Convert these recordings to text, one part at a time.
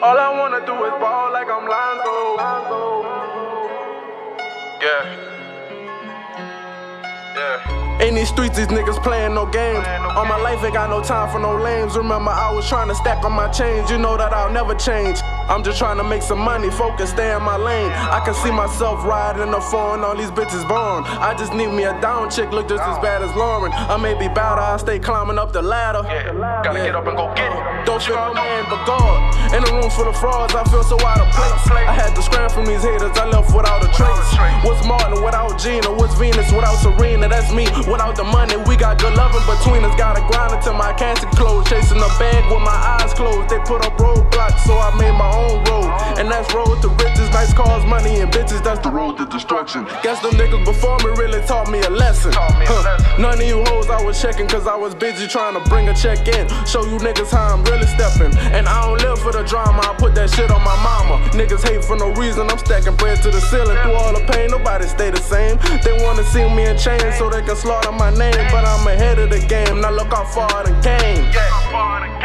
All I wanna do is ball like I'm Lonzo. Yeah. In these streets, these niggas playing no games. All my life ain't got no time for no lames. Remember, I was trying to stack on my change. You know that I'll never change. I'm just trying to make some money, focus, stay in my lane. I can see myself riding the phone, all these bitches born. I just need me a down chick, look just as bad as Lauren. I may be bowed, I stay climbing up the ladder. Gotta get up and go get it. Don't feel no man but God. In a room full of frauds, I feel so out of place. I had to scram from these haters, I left without a trace. What's Martin without Gina? What's Venus without Serena? That's me without the money. We got good loving between us. Gotta grind until my casket closed. Chasing a bag with my eyes closed. They put up roadblocks, so I made my own road. And that's road to riches, nice cars, money, and bitches. That's the road to destruction. Guess them niggas before me really taught me a lesson. None of you hoes I was checking, cause I was busy trying to bring a check in. Show you niggas how I'm really stepping. And I don't live for the drama, I put that shit on my mama. Niggas hate for no reason, I'm stacking bread to the ceiling. Through all the pain, nobody stay the same. They wanna see me in chains so they can slaughter my name. But I'm ahead of the game, now look how far I done came.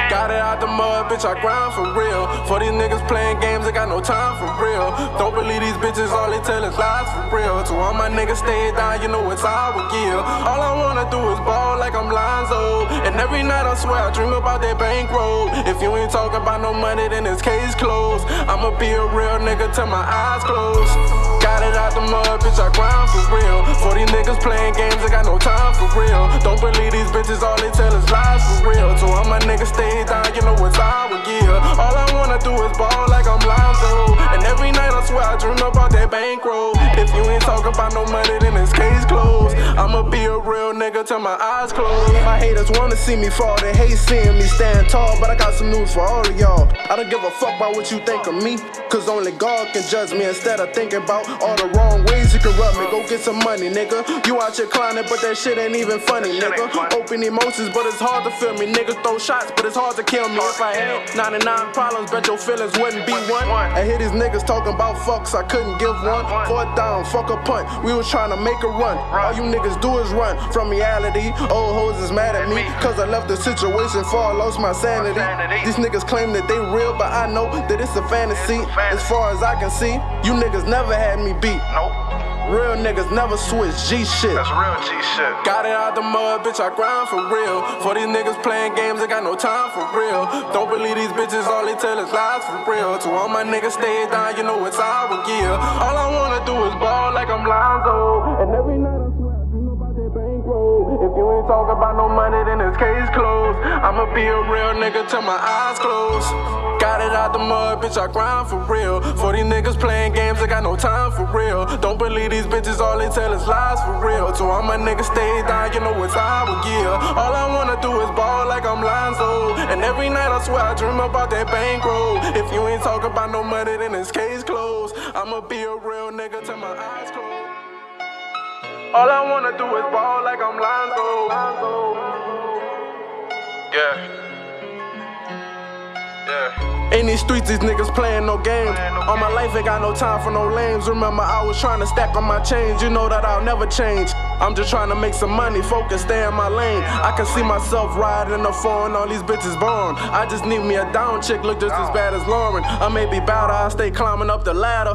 Got it out the mud, bitch, I grind for real. For these niggas playing games, they got no time for real. Don't believe these bitches, all they tell is lies for real. To all my niggas stay down, you know it's I would give. All I wanna do is ball like I'm Lonzo. And every night I swear I dream about that bankroll. If you ain't talking about no money, then this case closed. I'ma be a real nigga till my eyes close. Got it out the mud, bitch, I grind for real. For these niggas playing games, they got no time for real. Don't believe these bitches, all they tell is lies for real. To all my niggas stay down, you know it's I would give. All I wanna do is ball like I'm Lonzo. And every night I swear I dream about that bankroll. If you ain't talking about no money, then this case closed. I'ma be a real nigga till my eyes close. My haters wanna see me fall, they hate seeing me stand tall. But I got some news for all of y'all. I don't give a fuck about what you think of me, cause only God can judge me. Instead of thinking about all the wrong ways you can rub me. Go get some money, nigga. You out here clowning, but that shit ain't even funny, nigga. Open emotions, but it's hard to feel me. Niggas throw shots, but it's hard to kill me. If I had 99 problems, bet your feelings wouldn't be one. I hear these niggas talking about fucks, I couldn't give one. Fourth down, fuck a punt, we was trying to make a run. All you niggas do is run from reality. Old hoes is mad at me, cause I left the situation before I lost my sanity. These niggas claim that they real, but I know that it's a fantasy. As far as I can see, you niggas never had me beat. Real niggas never switch G shit. That's real G shit. Got it out the mud, bitch, I grind for real. For these niggas playing games, they got no time for real. Don't believe these bitches, all they tell is lies for real. To all my niggas stay down, you know it's I would give. All I wanna do is ball like I'm Lonzo. And every night I swear I dream about that bankroll. If you ain't talking about no money, then this case closed. I'ma be a real nigga till my eyes close. Got it out the mud, bitch, I grind for real. For these niggas playing games, they got no time for real. Don't believe these bitches, all they tell is lies for real. To all my niggas stay down, you know it's I would give. All I wanna do is ball like I'm Lonzo. And every night I swear I dream about that bankroll. If you ain't talking about no money, then this case closed. I'ma be a real nigga till my eyes close. All I wanna do is ball like I'm Lonzo. Yeah. In these streets, these niggas playing no games. All my life ain't got no time for no lames. Remember, I was trying to stack on my change. You know that I'll never change. I'm just trying to make some money, focus, stay in my lane. I can see myself riding the phone, all these bitches born. I just need me a down chick, look just as bad as Lauren. I may be bowed, I stay climbing up the ladder.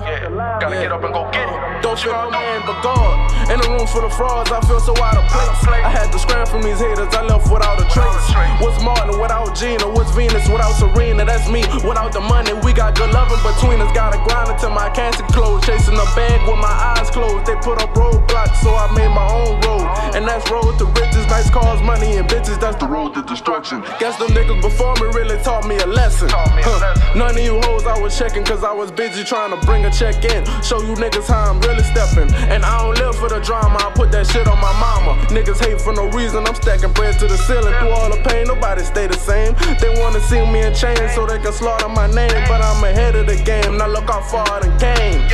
Gotta get up and go get it. Don't feel no man but God. In a room full of frauds, I feel so out of place. I had to scram from these haters, I left without a trace. What's Martin without Gina? What's Venus without Serena? That's me without the money. We got good loving between us. Gotta grind until my casket closed. Chasing a bag with my eyes closed. They put up roadblocks, so I made my own road. And that's road to riches, nice cars, money, and bitches. That's the road to destruction. Guess them niggas before me really taught me a lesson. None of you hoes I was checking, cause I was busy trying to bring a check in. Show you niggas how I'm really stepping. And I don't live for the drama, I put that shit on my mama. Niggas hate for no reason, I'm stacking bread to the ceiling. Through all the pain, nobody stay the same. They wanna see me in chains so they can slaughter my name. But I'm ahead of the game, now look how far I done came.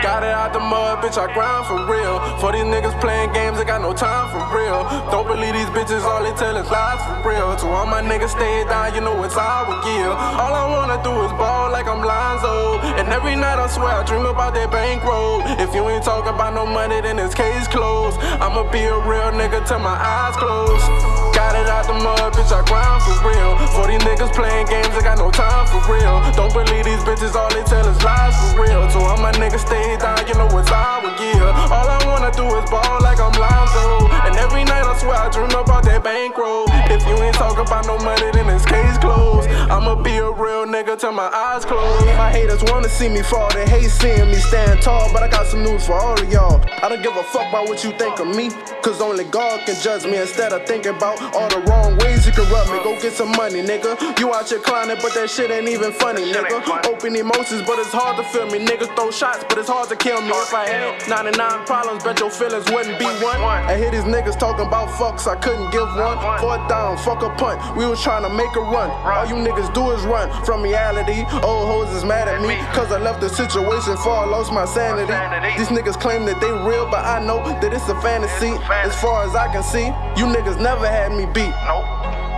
Got it out the mud, bitch, I grind for real. For these niggas playing games, they got no time for real. Don't believe these bitches, all they tell is lies for real. To all my niggas stay down, you know it's I would give. All I wanna do is ball like I'm Lonzo. And every night I swear I dream about that bankroll. If you ain't talking about no money, then this case closed. I'ma be a real nigga till my eyes close. Got it out the mud, bitch, I grind for real. For these niggas playing games, I got no time for real. Don't believe these bitches, all they tell is lies for real. So all my niggas stay down, you know it's our year. All I wanna do is ball like I'm Lonzo. And every night I swear I dream about that bankroll. If you ain't talking about no money, then this case closed. I'ma be a real nigga till my eyes close. My haters wanna see me fall, they hate seeing me stand tall. But I got some news for all of y'all. I don't give a fuck about what you think of me, cause only God can judge me. Instead of thinking about all the wrong ways you can rub me. Go get some money, nigga. You out here clowning, but that shit ain't even funny, nigga. Open emotions, but it's hard to feel me. Niggas throw shots, but it's hard to kill me. If I had 99 problems, bet your feelings wouldn't be one. I hear these niggas talking about fucks, I couldn't give one. Fourth down, fuck a punt, we was trying to make a run. All you niggas do is run from reality. Old hoes is mad at me, cause I left the situation before I lost my sanity. These niggas claim that they real, but I know that it's a fantasy. As far as I can see, you niggas never had me beat.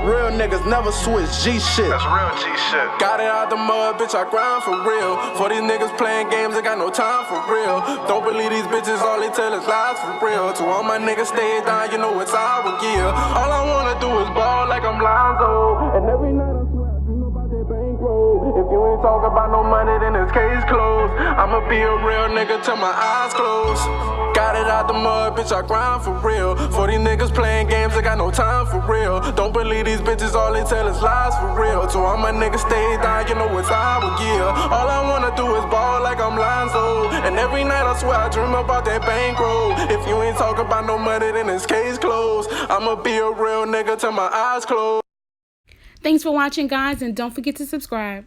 Real niggas never switch G shit. That's real G shit. Got it out the mud, bitch, I grind for real. For these niggas playing games, I got no time for real. Don't believe these bitches, all they tell is lies for real. To all my niggas stay down, you know it's our gear. All I wanna do is ball like I'm Lonzo. And every night I swear I dream about that bankroll. If you ain't talking about no money, then this case closed. I'ma be a real nigga till my eyes close. Got it out the mud, bitch, I grind for real. For these niggas playing games, I got no time for real. Don't believe these bitches, all they tell is lies for real. So all my niggas stay down, you know it's our gear. All I wanna do is ball like I'm Lonzo. And every night I swear I dream about that bankroll. If you ain't talking about no money, then this case closed. I'ma be a real nigga till my eyes close. Thanks for watching, guys, and don't forget to subscribe.